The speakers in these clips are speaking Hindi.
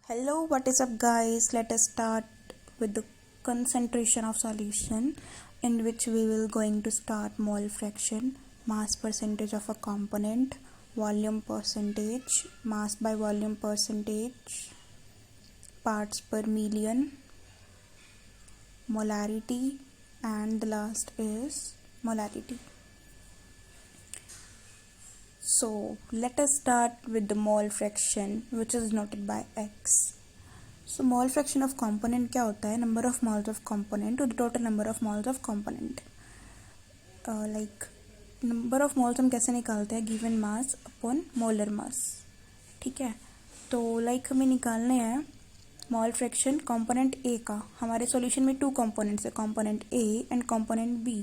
Hello, what is up guys? Let us start with the concentration of solution in which we will going to start mole fraction, mass percentage of a component, volume percentage, mass by volume percentage, parts per million, molarity, and the last is molarity. So let us start with the mole fraction which is denoted by x. So mole fraction of component क्या होता है? Number of moles of component to the total number of moles of component. Like number of moles हम कैसे निकालते हैं? Given mass upon molar mass. ठीक है, तो like हमें निकालने हैं mole fraction component A का. हमारे solution में 2 components है, component A and component B.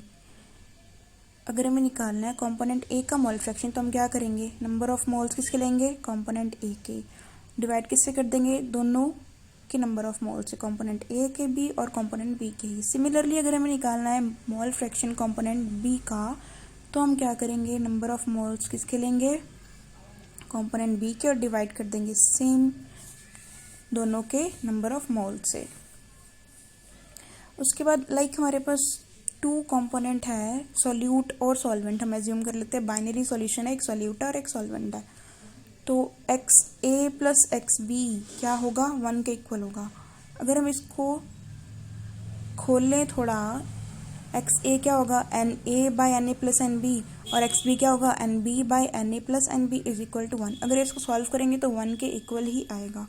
अगर हमें निकालना है कंपोनेंट ए का मोल फ्रैक्शन तो हम क्या करेंगे? नंबर ऑफ मोल्स किसके लेंगे? कंपोनेंट ए के. डिवाइड किससे कर देंगे? दोनों के नंबर ऑफ मोल्स से, कंपोनेंट ए के भी और कंपोनेंट बी के ही. सिमिलरली अगर हमें निकालना है मोल फ्रैक्शन कंपोनेंट बी का तो हम क्या करेंगे? नंबर ऑफ मोल्स किसके लेंगे? कंपोनेंट बी के, और डिवाइड कर देंगे सेम दोनों के नंबर ऑफ मोल्स से. उसके बाद लाइक हमारे पास 2 कंपोनेंट है, सॉल्यूट और सॉल्वेंट. हम एज्यूम कर लेते हैं बाइनरी सॉल्यूशन है, एक सॉल्यूट है और एक सॉल्वेंट है. तो x A plus X B क्या होगा? 1 के इक्वल होगा. अगर हम इसको खोल लें थोड़ा, एक्स ए क्या होगा? N A by N A plus N B, और एक्स बी क्या होगा? N B by N A plus N B is equal to 1. अगर इसको सॉल्व करेंगे तो 1 के इक्वल ही आएगा.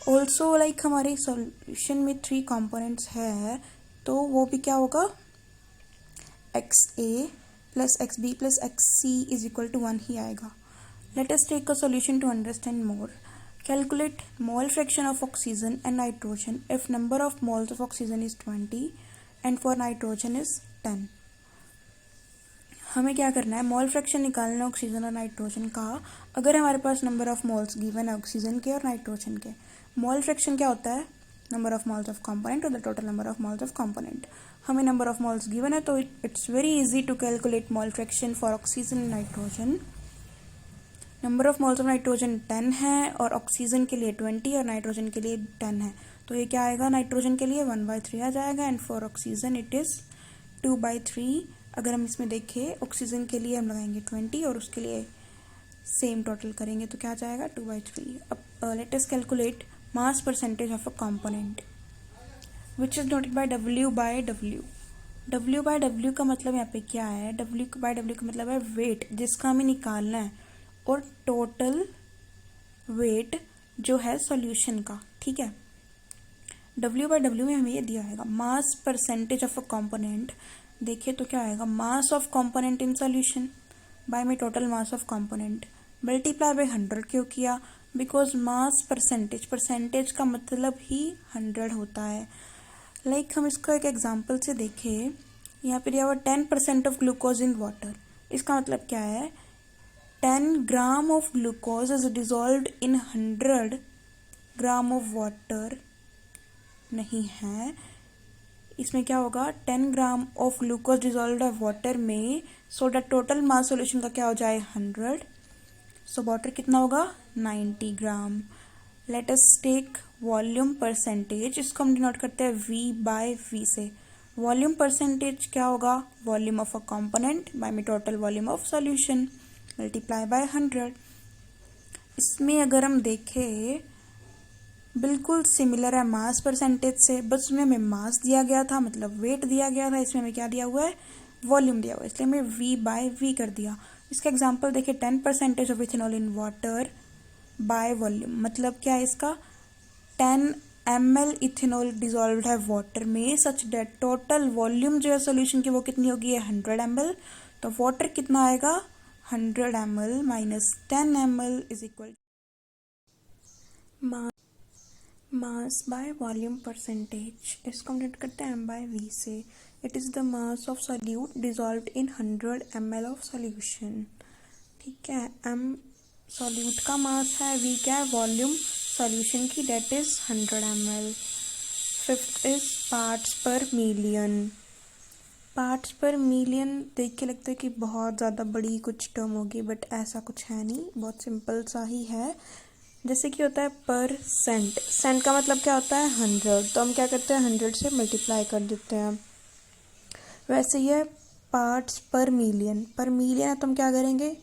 ऑल्सो लाइक हमारे सॉल्यूशन में 3 कंपोनेंट्स है तो वो भी क्या होगा? X A plus X B plus X C is equal to 1 ही आएगा. Let us take a solution to understand more. Calculate mole fraction of oxygen and nitrogen if number of moles of oxygen is 20 and for nitrogen is 10. हमें क्या करना है? मोल फ्रैक्शन निकालना है ऑक्सीजन और नाइट्रोजन का. अगर हमारे पास नंबर ऑफ मोल्स गिवन है ऑक्सीजन के और नाइट्रोजन के, मोल फ्रैक्शन क्या होता है? Number of moles of component और the total number of moles of component. हमें नंबर ऑफ मोल्स गिवन है तो it's very easy to calculate mole fraction for oxygen and nitrogen. Number of moles of nitrogen 10 है और ऑक्सीजन के लिए 20 और नाइट्रोजन के लिए 10 है. तो ये क्या आएगा? नाइट्रोजन के लिए 1/3 आ जाएगा and for oxygen it is 2/3. अगर हम इसमें देखें ऑक्सीजन के लिए हम लगाएंगे 20 और उसके लिए सेम टोटल करेंगे तो क्या आ जाएगा? 2/3. अब let us calculate mass percentage of a component which is noted by W by W. W by W का मतलब यहाँ पे क्या है? W बाय W का मतलब है वेट जिसका हमें निकालना है, और टोटल वेट जो है सॉल्यूशन का. ठीक है, W बाय W में हमें ये दिया है mass percentage of a component. देखिए तो क्या आएगा? Mass of component in solution by में total mass of component multiply by 100. क्यों किया? बिकॉज मास परसेंटेज का मतलब ही 100 होता है. लाइक हम इसको एक एग्जांपल से देखें. यहाँ पे दिया हुआ 10% ऑफ ग्लूकोज इन वाटर. इसका मतलब क्या है? 10 gram of glucose is dissolved in 100 gram of water. नहीं है, इसमें क्या होगा? 10 gram of glucose dissolved of water में, so the total mass solution का क्या हो जाए? 100. सो वाटर कितना होगा? 90 gram. Let us take volume percentage. इसको हम डिनोट करते हैं V बाय V से. वॉल्यूम परसेंटेज क्या होगा? Volume of a component by में total volume of solution multiply by 100. इसमें अगर हम देखें बिल्कुल सिमिलर है मास परसेंटेज से, बस उसमें हमें मास दिया गया था, मतलब वेट दिया गया था. इसमें हमें क्या दिया हुआ है? वॉल्यूम दिया हुआ है, इसलिए हमें V बाय V कर दिया. इसका एग्जांपल देखिए, 10% of ethanol in water by volume. मतलब क्या है इसका? 10 ml इथेनॉल डिजॉल्व्ड है वाटर में, सच दैट टोटल वॉल्यूम जो है सोल्यूशन की वो कितनी होगी? 100 ml. तो वाटर कितना आएगा? 100 ml minus 10 ml is equal mass by volume percentage. इसको हम डिनोट करते हैं M बाय V से. It is the mass of solute dissolved in 100 ml of solution. ठीक है, M सॉल्यूट का मास है, V क्या है? वॉल्यूम सॉल्यूशन की, that is 100 ml. Fifth is parts per million. Parts per million देख के लगता है कि बहुत ज़्यादा बड़ी कुछ टर्म होगी, बट ऐसा कुछ है नहीं, बहुत सिंपल सा ही है. जैसे कि होता है परसेंट, सेंट का मतलब क्या होता है 100, तो हम क्या करते हैं 100 से मल्टीप्लाई कर देते हैं। वैसे ही है पार्ट्स पर मिलियन, पर मिलियन है तो हम क्या करेंगे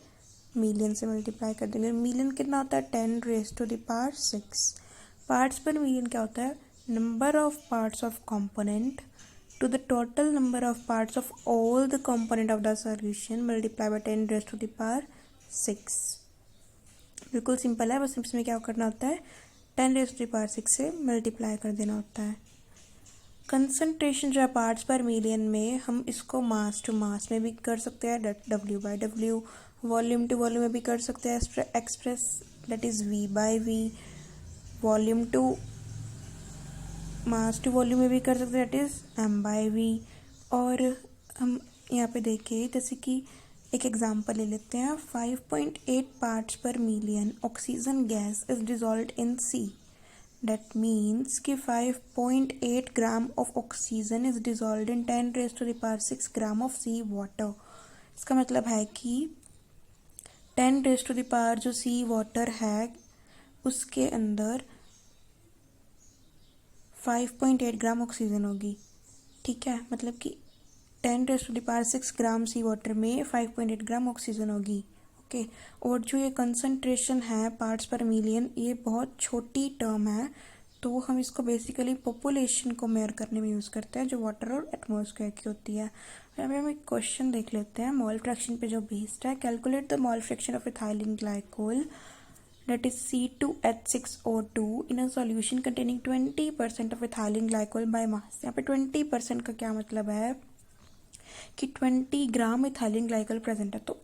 मिलियन से मल्टीप्लाई कर देंगे। मिलियन कितना होता है 10⁻⁶। पार्ट्स पर मिलियन क्या होता है number of parts of component to the total number of parts of all the component of the solution multiply by 10⁻⁶। बिल्कुल सिंपल है, बस इसमें क्या करना होता है 10⁻⁶ से मल्टीप्लाई कर देना होता है। कंसंट्रेशन जो है पार्ट्स पर मिलियन में, हम इसको मास टू मास में भी कर सकते हैं, W/W, वॉल्यूम टू वॉल्यूम में भी कर सकते हैं express, that is V/V, volume to mass to volume में भी कर सकते हैं, दैट इज़ M/V। और हम यहाँ पे देखें जैसे कि एक एग्जांपल ले लेते हैं, 5.8 parts per million oxygen gas is dissolved in sea. That means कि 5.8 gram of oxygen is dissolved in 10⁻⁶ gram of sea water. इसका मतलब है कि 10⁻⁴ जो सी वाटर है उसके अंदर 5.8 ग्राम ऑक्सीजन होगी। ठीक है, मतलब कि 10⁻⁶ ग्राम सी वाटर में 5.8 ग्राम ऑक्सीजन होगी। ओके, और जो ये कंसंट्रेशन है पार्ट्स पर मिलियन, ये बहुत छोटी टर्म है, तो हम इसको बेसिकली पॉपुलेशन को मेयर करने में यूज़ करते हैं जो वाटर और एटमॉस्फेयर की होती है। अभी हम एक क्वेश्चन देख लेते हैं मोल फ्रैक्शन पे जो बेस्ड है। Calculate the mole fraction of ethylene glycol that is C2H6O2 in a solution containing 20% of ethylene glycol by mass। यहाँ पे 20% का क्या मतलब है कि 20 ग्राम इथाइलिन ग्लाइकोल प्रेजेंट है, तो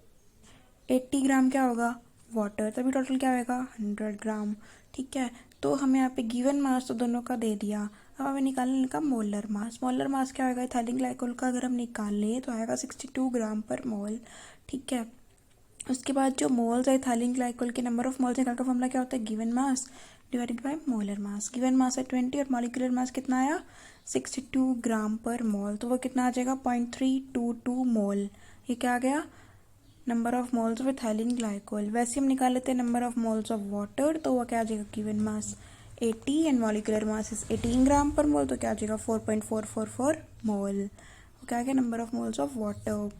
80 ग्राम क्या होगा वाटर, तभी टोटल क्या होगा 100 ग्राम। ठीक है, तो हमें यहाँ पे गिवन मास तो दोनों का दे दिया, अब हमें निकालने इनका मोलर मास। मोलर मास क्या होगा इथाइलिन ग्लाइकोल का, अगर हम निकाल लें तो आएगा 62 ग्राम पर मोल। ठीक है, उसके बाद जो मोल्स है इथाइलिन ग्लाइकोल के नंबर ऑफ मोल्स निकाल का फॉर्मूला क्या होता है given mass divided by molar mass. Given mass है 20 और मॉलिक्यूलर मास कितना आया 62 ग्राम पर मोल, तो वो कितना आ जाएगा 0.322 मोल। ये क्या आ गया number of moles of ethylene glycol. वैसे हम निकाल लेते हैं number of moles of water, तो वो क्या आ जाएगा given mass 80 and molecular mass is 18 ग्राम पर मोल, तो क्या आ जाएगा 4.444 मोल। वो क्या आ गया number of moles of water.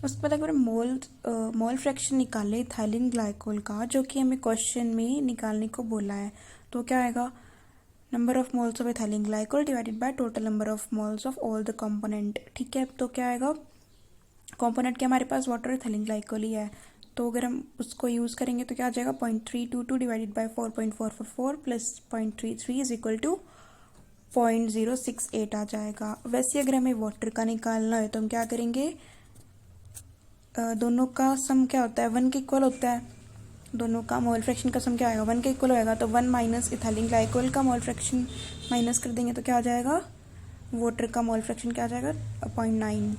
उसके बाद अगर मोल फ्रैक्शन निकाले इथाइलिन ग्लाइकोल का, जो कि हमें क्वेश्चन में निकालने को बोला है, तो क्या आएगा number of moles of ethylene glycol divided by total number of moles of all the component. ठीक है, तो क्या आएगा कंपोनेंट के हमारे पास वाटर इथाइलिन ग्लाइकोल ही है, तो अगर हम उसको यूज़ करेंगे तो क्या आ जाएगा 0.322 divided by 4.444 plus 0.33 is equal to 0.068 आ जाएगा। वैसे अगर हमें वाटर का निकालना है तो हम क्या करेंगे, दोनों का सम क्या होता है 1 के इक्वल होता है, दोनों का मोल फ्रैक्शन का सम क्या आएगा 1 के इक्वल होएगा, तो 1 माइनस इथाइलिन ग्लाइकोल का मोल फ्रैक्शन माइनस कर देंगे तो क्या आ जाएगा वाटर का मोल फ्रैक्शन क्या आ जाएगा 0.9।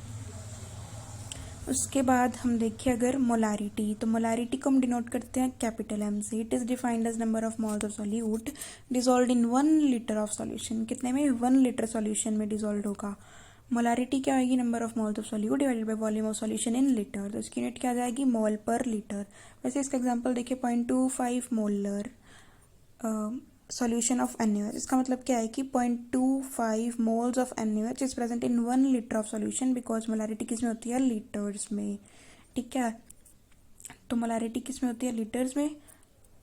उसके बाद हम देखिए अगर मोलारिटी, तो मोलारिटी को हम डिनोट करते हैं कैपिटल एम से। It is defined as number of moles of solute dissolved in 1 litre of solution. कितने में 1 लीटर सॉल्यूशन में डिजॉल्व होगा। मोलारिटी क्या आएगी number of moles of solute divided by volume of solution in litre, तो इसकी यूनिट क्या आ जाएगी मोल पर लीटर। वैसे इसका एग्जांपल देखिए 0.25 मोलर सॉल्यूशन ऑफ NaOH। इसका मतलब क्या है कि 0.25 moles of NaOH is present in 1 litre of solution, because molarity किस में होती है लीटर्स में। ठीक है, तो मोलारिटी किस में होती है लीटर्स में,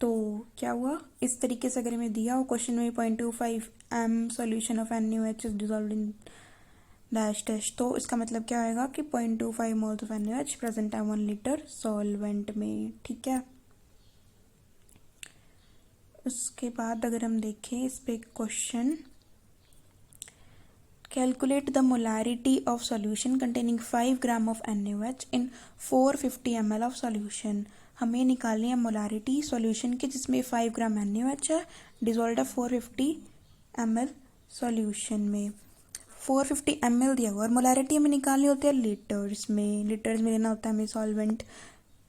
तो क्या हुआ इस तरीके से अगर हमें दिया हो क्वेश्चन में 0.25 m solution of NaOH is dissolved in dash dash, तो इसका मतलब क्या आएगा कि 0.25 मोल्स ऑफ NaOH प्रेजेंट है 1 लीटर सॉल्वेंट में। ठीक है, उसके बाद अगर हम देखें इस पे question, calculate the molarity of solution containing 5 gram of NaOH in 450 ml of solution. हमें निकालनी है मोलारिटी सॉल्यूशन की जिसमें 5 ग्राम NaOH है, डिजॉल्व 450 ml सॉल्यूशन में। 450 ml दिया हुआ और मोलारिटी हमें निकालनी होती है लीटर्स में, लीटर्स में लेना होता है हमें सॉल्वेंट।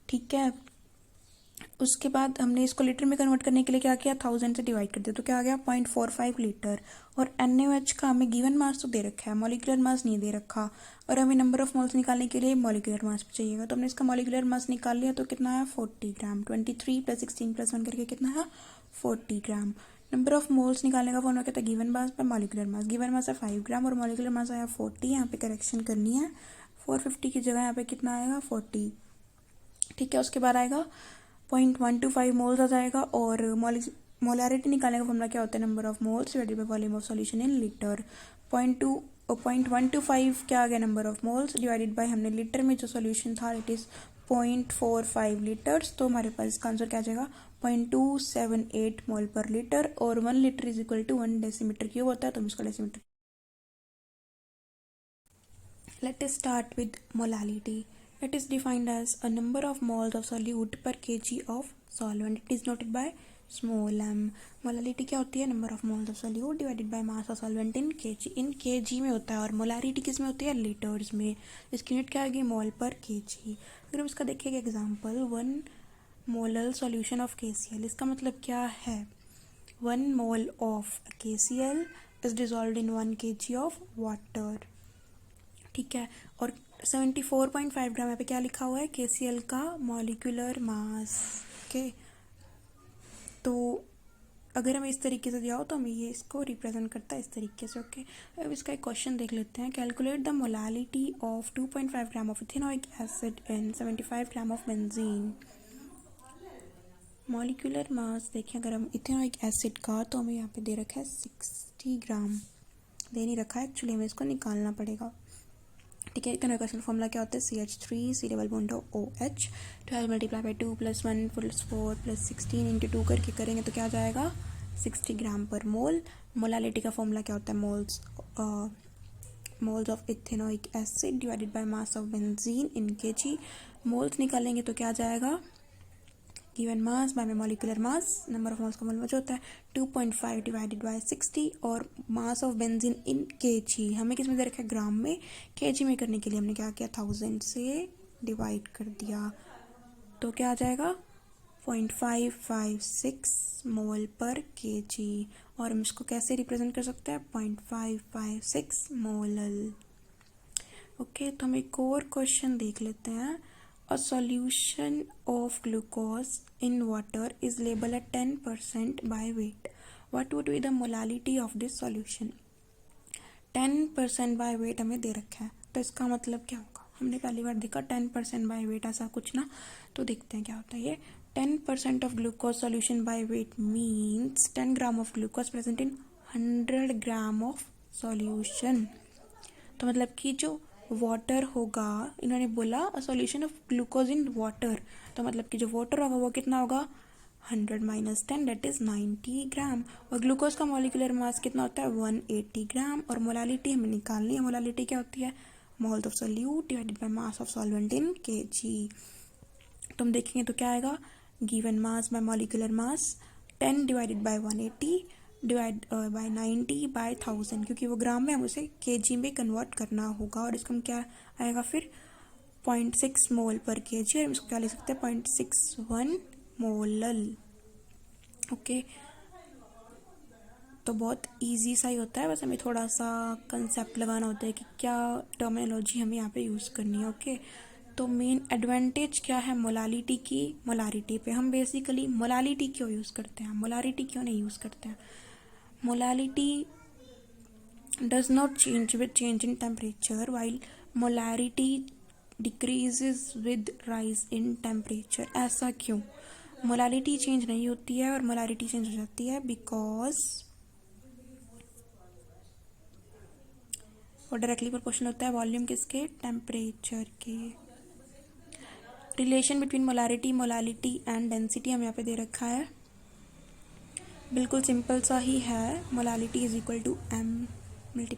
ठीक है, उसके बाद हमने इसको लीटर में कन्वर्ट करने के लिए क्या किया 1000 से डिवाइड कर दिया, तो क्या आ गया 0.45 लीटर। और NaOH का हमें गिवन मास तो दे रखा है, मॉलिक्यूलर मास नहीं दे रखा, और हमें नंबर ऑफ मोल्स निकालने के लिए मॉलिक्यूलर मास भी चाहिएगा, तो हमने इसका मॉलिक्यूलर मास निकाल लिया, तो कितना है 40 ग्राम। 23 + 16 + 1 करके कितना है 40 ग्राम। नंबर ऑफ मोल्स निकालने का फॉर्मूला क्या था, given mass by molecular mass. Given mass है 5 ग्राम और मॉलिक्यूलर मास आया 40। यहाँ पे करेक्शन करनी है, 450 की जगह यहाँ पे कितना आएगा 40। ठीक है, उसके बाद आएगा 0.125 मोल्स आ जाएगा। और मोलारिटी निकालने का फॉर्मूला क्या होता है, number of moles divided by volume of solution in litre. 0.125 क्या आ गया, number of moles divided by हमने लीटर में जो सॉल्यूशन था इट इज 0.45 लीटर्स। तो हमारे पास इसका आंसर क्या आ जाएगा 0.278 मोल पर लीटर। और 1 litre is equal to 1 decimetre cube होता है, तो हम इसका decimetre. Let us start with molality. It is defined as a number of moles of solute per kg of solvent. It is noted by small m. Molality क्या होती है, number of moles of solute divided by mass of solvent in KG. In KG में होता है और मोलारिटी किस में होती है, लीटर्स में। इसकी यूनिट क्या आएगी, मोल पर केजी। अगर हम इसका देखेंगे example, 1 molal solution of KCl। इसका मतलब क्या है, 1 mole of KCl is dissolved in 1 kg of water. ठीक है, और 74.5 ग्राम यहाँ पे क्या लिखा हुआ है, KCl का मॉलिक्यूलर मास। ओके, तो अगर हमें इस तरीके से दिया हो तो हमें ये इसको रिप्रेजेंट करता है इस तरीके से। ओके, अब इसका एक क्वेश्चन देख लेते हैं। Calculate the molality of 2.5 gram of ethanoic acid and 75 gram of benzene. Molecular mass देखें अगर हम इथेनॉइक एसिड का, तो हमें यहाँ पे दे रखा है 60 ग्राम, दे नहीं रखा है एक्चुअली, हमें इसको निकालना पड़ेगा। ठीक है, इथेनॉइक एसिड फॉर्मूला क्या होता है, CH3 C double bond OH 12 multiply by 2 + 1 + 4 + 16 into 2 करके करेंगे तो क्या आ जाएगा 60 ग्राम पर मोल। मोलालिटी का फॉर्मूला क्या होता है, moles of ethanoic acid divided by mass of benzene in KG. Moles निकालेंगे तो क्या आ जाएगा, given mass by molecular mass. Number of moles का फॉर्मूला जो होता है 2.5 डिवाइडेड बाय 60 और mass of benzene in KG. हमें किस में दे रखा है, ग्राम में। केजी में करने के लिए हमने क्या किया, 1000 से डिवाइड कर दिया, तो क्या आ जाएगा 0.556 मोल पर केजी। और हम इसको कैसे रिप्रेजेंट कर सकते हैं, 0.556 मोलल। ओके, तो हम एक और क्वेश्चन देख लेते हैं। A solution of glucose in water is labeled at 10% by weight. What would be the molality of this solution? 10% by weight हमें दे रखा है, तो इसका मतलब क्या होगा, हमने पहली बार देखा 10% by weight ऐसा कुछ ना, तो देखते हैं क्या होता है ये। 10% of glucose solution by weight means 10 gram of glucose present in 100 gram of solution। तो मतलब कि जो वाटर होगा, इन्होंने बोला a solution of glucose in water, तो मतलब कि जो वाटर होगा वो कितना होगा 100 - 10 दैट इज 90 ग्राम। और ग्लूकोज का मॉलिक्यूलर मास कितना होता है 180 ग्राम। और मोलालिटी हमें निकालनी है, मोलालिटी क्या होती है, moles of solute divided by mass of solvent in KG. तो हम देखेंगे तो क्या आएगा, given mass by molecular mass 10 divided by 180 divide by 90 by 1000, क्योंकि वो ग्राम में हम उसे केजी में कन्वर्ट करना होगा। और इसका हम क्या आएगा फिर 0.6 मोल पर केजी, और हम इसको क्या ले सकते हैं 0.61 मोलल। ओके, तो बहुत इजी सा ही होता है, बस हमें थोड़ा सा कंसेप्ट लगाना होता है कि क्या टर्मिनोलॉजी हमें यहाँ पे यूज़ करनी है। ओके, तो मेन एडवांटेज क्या है मोलालिटी की, मोलारिटी पे हम बेसिकली मोलालिटी क्यों यूज़ करते हैं, मोलारिटी क्यों नहीं यूज़ करते हैं। Molality does not change with change in temperature, while molarity decreases with rise in temperature। ऐसा क्यों, मोलालिटी चेंज नहीं होती है और मोलारिटी चेंज हो जाती है बिकॉज वो डायरेक्टली प्रोपोर्शनल होता है वॉल्यूम किसके, टेम्परेचर के। Relation between molarity, molality and density हमें यहाँ पे दे रखा है, बिल्कुल सिंपल सा ही है। Molality is equal to m multi